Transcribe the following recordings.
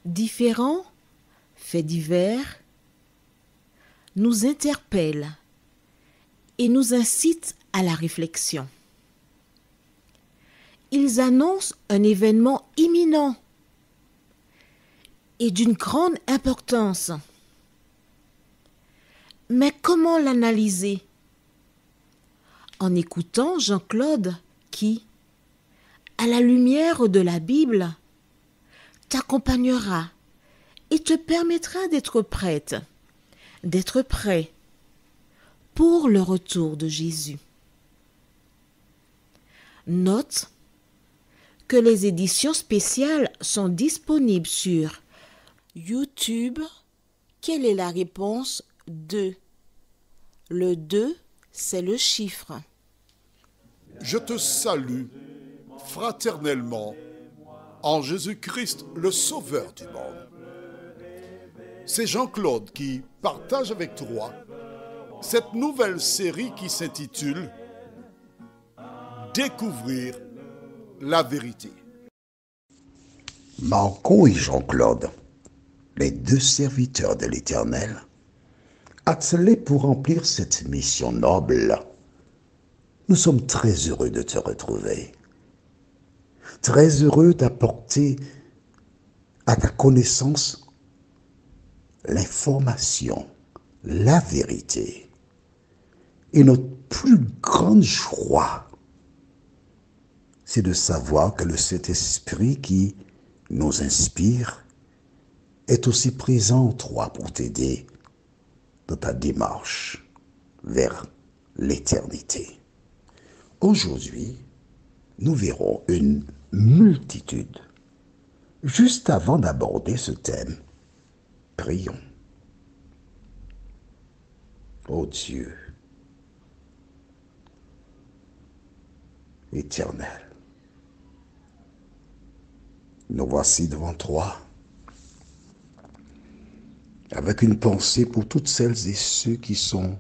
Différents faits divers nous interpellent et nous incitent à la réflexion. Ils annoncent un événement imminent et d'une grande importance. Mais comment l'analyser? En écoutant Jean-Claude qui, à la lumière de la Bible, t'accompagnera et te permettra d'être prête, d'être prêt pour le retour de Jésus. Note que les éditions spéciales sont disponibles sur YouTube. Quelle est la réponse 2? Le 2, c'est le chiffre. Je te salue fraternellement en Jésus-Christ, le Sauveur du monde. C'est Jean-Claude qui partage avec toi cette nouvelle série qui s'intitule « Découvrir la vérité ». Marco et Jean-Claude, les deux serviteurs de l'Éternel, attelés pour remplir cette mission noble, nous sommes très heureux de te retrouver. Très heureux d'apporter à ta connaissance l'information, la vérité. Et notre plus grande joie, c'est de savoir que le Saint-Esprit qui nous inspire est aussi présent en toi pour t'aider dans ta démarche vers l'éternité. Aujourd'hui, nous verrons une multitude. Juste avant d'aborder ce thème, prions. Ô Dieu éternel, nous voici devant toi avec une pensée pour toutes celles et ceux qui sont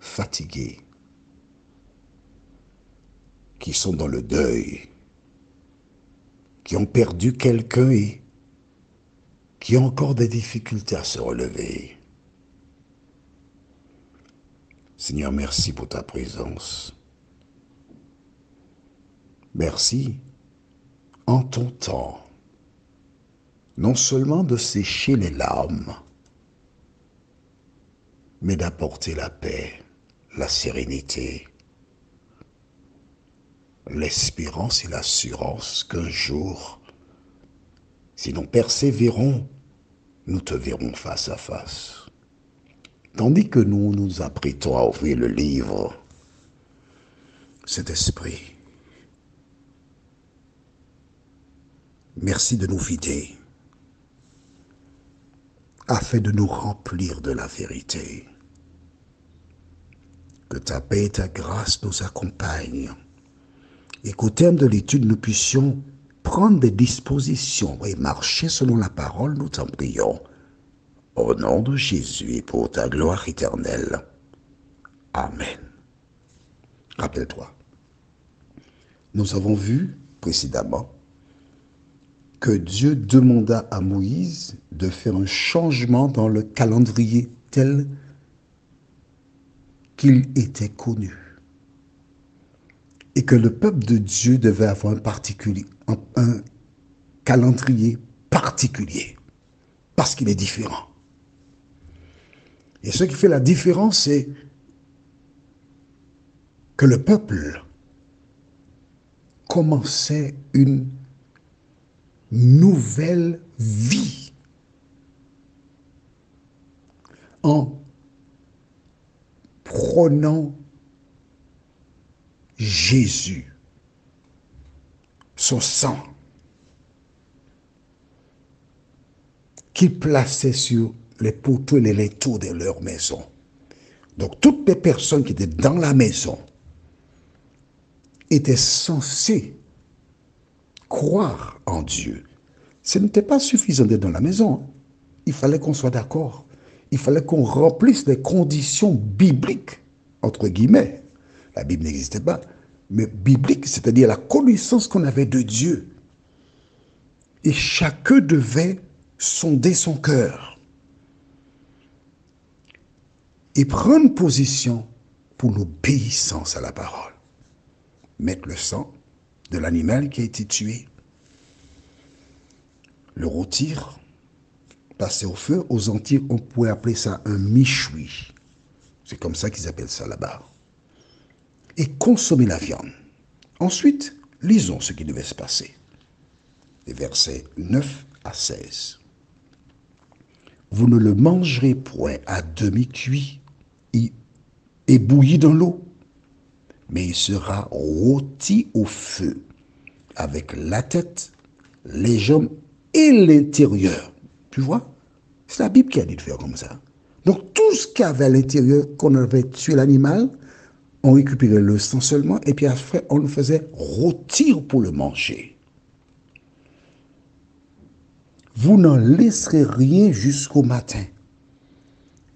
fatigués, qui sont dans le deuil, qui ont perdu quelqu'un et qui ont encore des difficultés à se relever. Seigneur, merci pour ta présence. Merci, en ton temps, non seulement de sécher les larmes, mais d'apporter la paix, la sérénité, l'espérance et l'assurance qu'un jour, si nous persévérons, nous te verrons face à face. Tandis que nous nous apprêtons à ouvrir le livre, cet esprit, merci de nous vider, afin de nous remplir de la vérité. Que ta paix et ta grâce nous accompagnent, et qu'au terme de l'étude, nous puissions prendre des dispositions et marcher selon la parole, nous t'en prions. Au nom de Jésus et pour ta gloire éternelle. Amen. Rappelle-toi, nous avons vu précédemment que Dieu demanda à Moïse de faire un changement dans le calendrier tel qu'il était connu. Et que le peuple de Dieu devait avoir un calendrier particulier, parce qu'il est différent. Et ce qui fait la différence, c'est que le peuple commençait une nouvelle vie en prenant Jésus, son sang, qu'il plaçait sur les poteaux et les linteaux de leur maison. Donc toutes les personnes qui étaient dans la maison étaient censées croire en Dieu. Ce n'était pas suffisant d'être dans la maison. Il fallait qu'on soit d'accord. Il fallait qu'on remplisse les conditions bibliques, entre guillemets. La Bible n'existait pas, mais biblique, c'est-à-dire la connaissance qu'on avait de Dieu. Et chacun devait sonder son cœur et prendre position pour l'obéissance à la parole. Mettre le sang de l'animal qui a été tué, le rôtir, passer au feu. Aux Antilles, on pourrait appeler ça un michoui. C'est comme ça qu'ils appellent ça là-bas. Et consommer la viande. Ensuite, lisons ce qui devait se passer. Les versets 9 à 16. Vous ne le mangerez point à demi-cuit et bouilli dans l'eau, mais il sera rôti au feu, avec la tête, les jambes et l'intérieur. Tu vois? C'est la Bible qui a dit de faire comme ça. Donc tout ce qu'il y avait à l'intérieur, qu'on avait tué l'animal, on récupérait le sang seulement, et puis après on le faisait rôtir pour le manger. Vous n'en laisserez rien jusqu'au matin.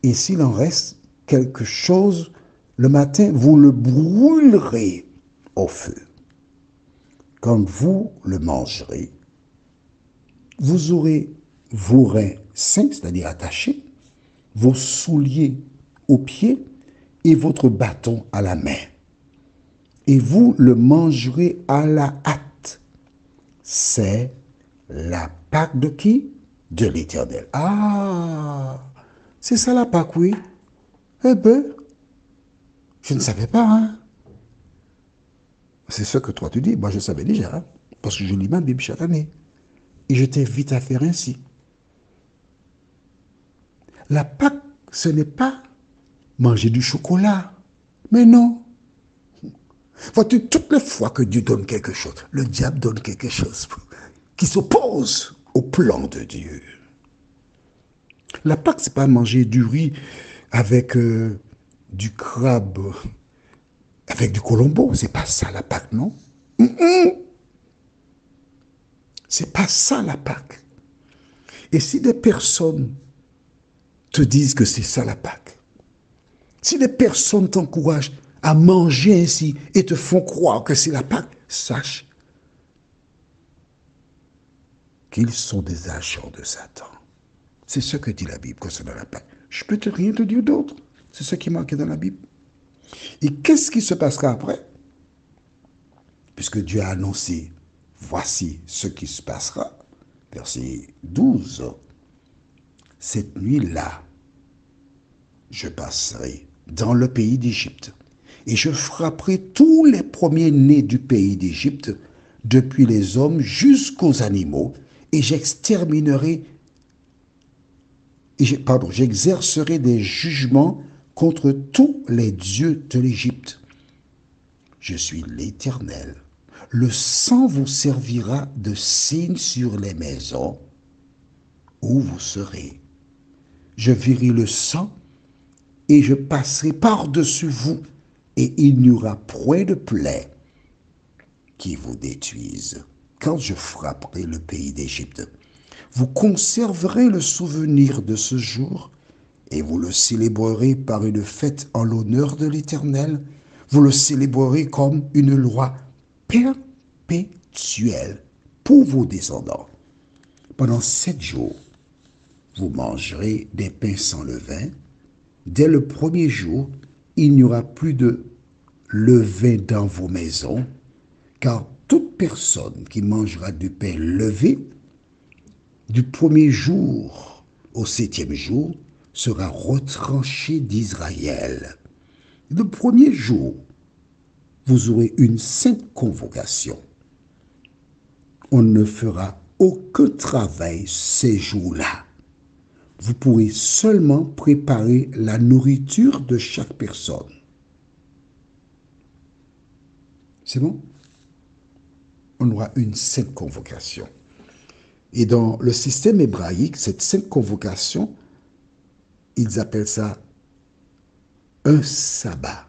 Et s'il en reste quelque chose, le matin, vous le brûlerez au feu. Quand vous le mangerez, vous aurez vos reins sains, c'est-à-dire attachés, vos souliers aux pieds et votre bâton à la main. Et vous le mangerez à la hâte. C'est la Pâque de qui? De l'Éternel. Ah, c'est ça la Pâque, oui. Eh bien, je ne savais pas, hein. C'est ce que toi tu dis. Moi, je savais déjà, hein, parce que je lis ma Bible chaque année. Et je t'invite à faire ainsi. La Pâque, ce n'est pas manger du chocolat. Mais non. Vois-tu, toutes les fois que Dieu donne quelque chose, le diable donne quelque chose qui s'oppose au plan de Dieu. La Pâque, ce n'est pas manger du riz avec du crabe, avec du colombo. C'est pas ça la Pâque, non? C'est pas ça la Pâque. Et si des personnes te disent que c'est ça la Pâque, si des personnes t'encouragent à manger ainsi et te font croire que c'est la Pâque, sache qu'ils sont des agents de Satan. C'est ce que dit la Bible concernant la Pâque. Je peux rien te dire d'autre. C'est ce qui manquait dans la Bible. Et qu'est-ce qui se passera après? Puisque Dieu a annoncé, voici ce qui se passera. Verset 12. Cette nuit-là, je passerai dans le pays d'Égypte et je frapperai tous les premiers-nés du pays d'Égypte, depuis les hommes jusqu'aux animaux, et j'extercerai des jugements contre tous les dieux de l'Égypte. Je suis l'Éternel. Le sang vous servira de signe sur les maisons où vous serez. Je verrai le sang et je passerai par-dessus vous, et il n'y aura point de plaie qui vous détruise quand je frapperai le pays d'Égypte. Vous conserverez le souvenir de ce jour et vous le célébrerez par une fête en l'honneur de l'Éternel. Vous le célébrerez comme une loi perpétuelle pour vos descendants. Pendant 7 jours, vous mangerez des pains sans levain. Dès le premier jour, il n'y aura plus de levain dans vos maisons, car toute personne qui mangera du pain levé du premier jour au 7e jour sera retranchée d'Israël. Le premier jour, vous aurez une sainte convocation. On ne fera aucun travail ces jours-là. Vous pourrez seulement préparer la nourriture de chaque personne. C'est bon? On aura une sainte convocation. Et dans le système hébraïque, cette sainte convocation ils appellent ça un sabbat.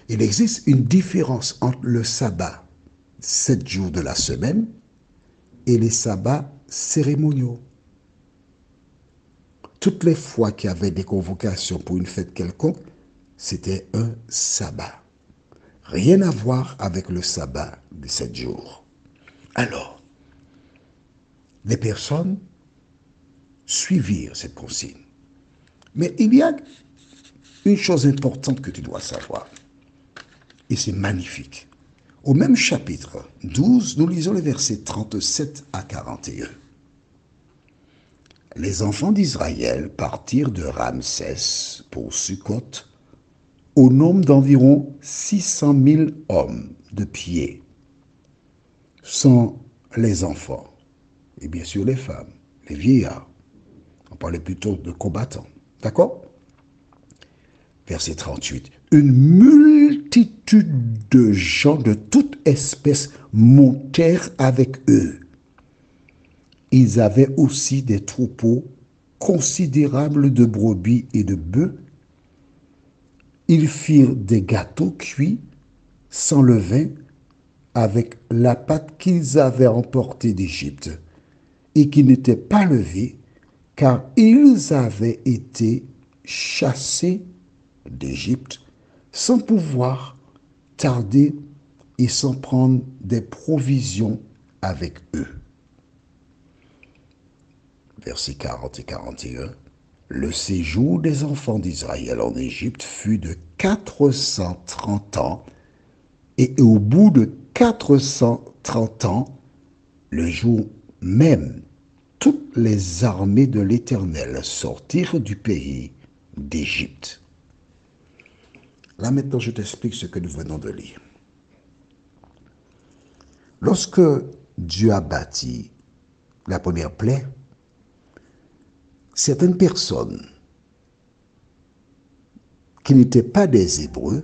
Il existe une différence entre le sabbat, 7 jours de la semaine, et les sabbats cérémoniaux. Toutes les fois qu'il y avait des convocations pour une fête quelconque, c'était un sabbat. Rien à voir avec le sabbat de 7 jours. Alors, les personnes suivirent cette consigne. Mais il y a une chose importante que tu dois savoir. Et c'est magnifique. Au même chapitre 12, nous lisons les versets 37 à 41. Les enfants d'Israël partirent de Ramsès pour Sukkot au nombre d'environ 600 000 hommes de pied, sans les enfants, et bien sûr les femmes, les vieillards. On parlait plutôt de combattants. D'accord? Verset 38. Une multitude de gens de toute espèce montèrent avec eux. Ils avaient aussi des troupeaux considérables de brebis et de bœufs. Ils firent des gâteaux cuits sans levain avec la pâte qu'ils avaient emportée d'Égypte et qui n'était pas levée, car ils avaient été chassés d'Égypte sans pouvoir tarder et sans prendre des provisions avec eux. Versets 40 et 41. Le séjour des enfants d'Israël en Égypte fut de 430 ans, et au bout de 430 ans, le jour même, toutes les armées de l'Éternel sortirent du pays d'Égypte. Là maintenant, je t'explique ce que nous venons de lire. Lorsque Dieu a bâti la première plaie, certaines personnes qui n'étaient pas des Hébreux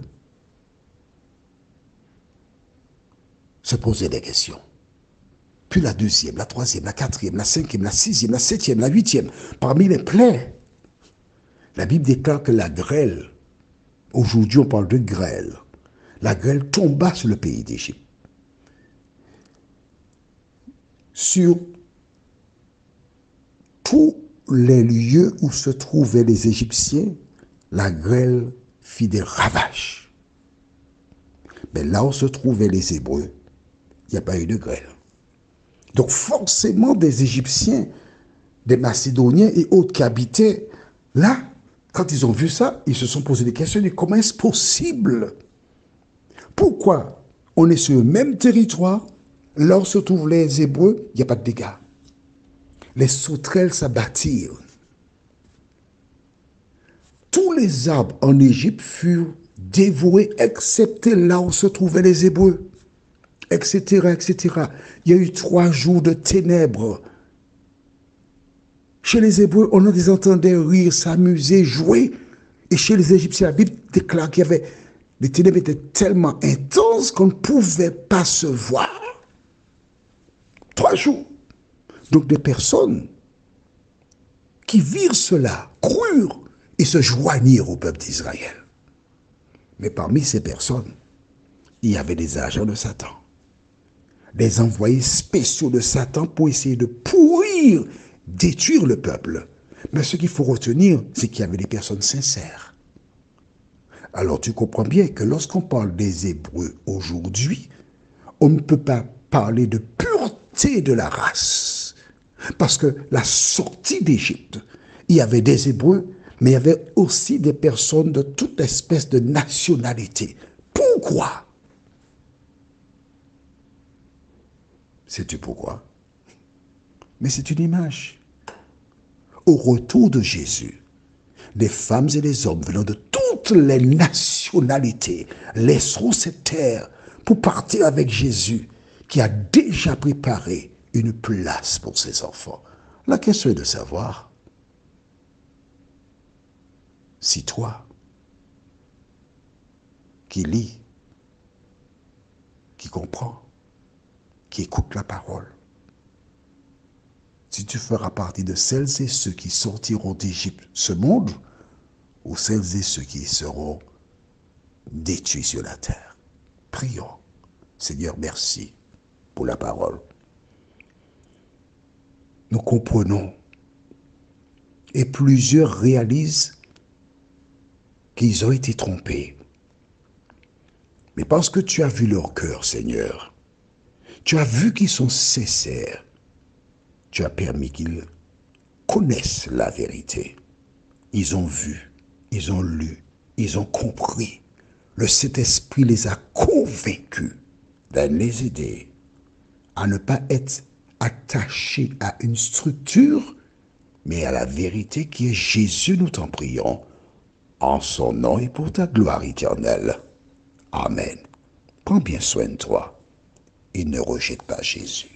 se posaient des questions. Puis la deuxième, la troisième, la quatrième, la cinquième, la sixième, la septième, la huitième. Parmi les plaies, la Bible déclare que la grêle, aujourd'hui on parle de grêle, la grêle tomba sur le pays d'Égypte. Sur tous les lieux où se trouvaient les Égyptiens, la grêle fit des ravages. Mais là où se trouvaient les Hébreux, il n'y a pas eu de grêle. Donc forcément des Égyptiens, des Macédoniens et autres qui habitaient là, quand ils ont vu ça, ils se sont posé des questions de comment est-ce possible? Pourquoi on est sur le même territoire, là où se trouvent les Hébreux, il n'y a pas de dégâts. Les sauterelles s'abattirent. Tous les arbres en Égypte furent dévorés, excepté là où se trouvaient les Hébreux, etc., etc. Il y a eu 3 jours de ténèbres. Chez les Hébreux, on les entendait rire, s'amuser, jouer. Et chez les Égyptiens, la Bible déclare qu'il y avait... Les ténèbres étaient tellement intenses qu'on ne pouvait pas se voir. 3 jours. Donc des personnes qui virent cela, crurent et se joignirent au peuple d'Israël. Mais parmi ces personnes, il y avait des agents de Satan, des envoyés spéciaux de Satan pour essayer de pourrir, détruire le peuple. Mais ce qu'il faut retenir, c'est qu'il y avait des personnes sincères. Alors tu comprends bien que lorsqu'on parle des Hébreux aujourd'hui, on ne peut pas parler de pureté de la race. Parce que la sortie d'Égypte, il y avait des Hébreux, mais il y avait aussi des personnes de toute espèce de nationalité. Pourquoi? Sais-tu pourquoi? Mais c'est une image. Au retour de Jésus, des femmes et des hommes venant de toutes les nationalités laisseront cette terre pour partir avec Jésus, qui a déjà préparé une place pour ses enfants. La question est de savoir si toi, qui lis, qui comprends, qui écoute la parole, si tu feras partie de celles et ceux qui sortiront d'Égypte, ce monde, ou celles et ceux qui seront détruits sur la terre. Prions. Seigneur, merci pour la parole. Nous comprenons et plusieurs réalisent qu'ils ont été trompés. Mais parce que tu as vu leur cœur, Seigneur, tu as vu qu'ils sont sincères, tu as permis qu'ils connaissent la vérité. Ils ont vu, ils ont lu, ils ont compris. Le Saint-Esprit les a convaincus de les aider à ne pas être attachés à une structure, mais à la vérité qui est Jésus, nous t'en prions, en son nom et pour ta gloire éternelle. Amen. Prends bien soin de toi et ne rejette pas Jésus.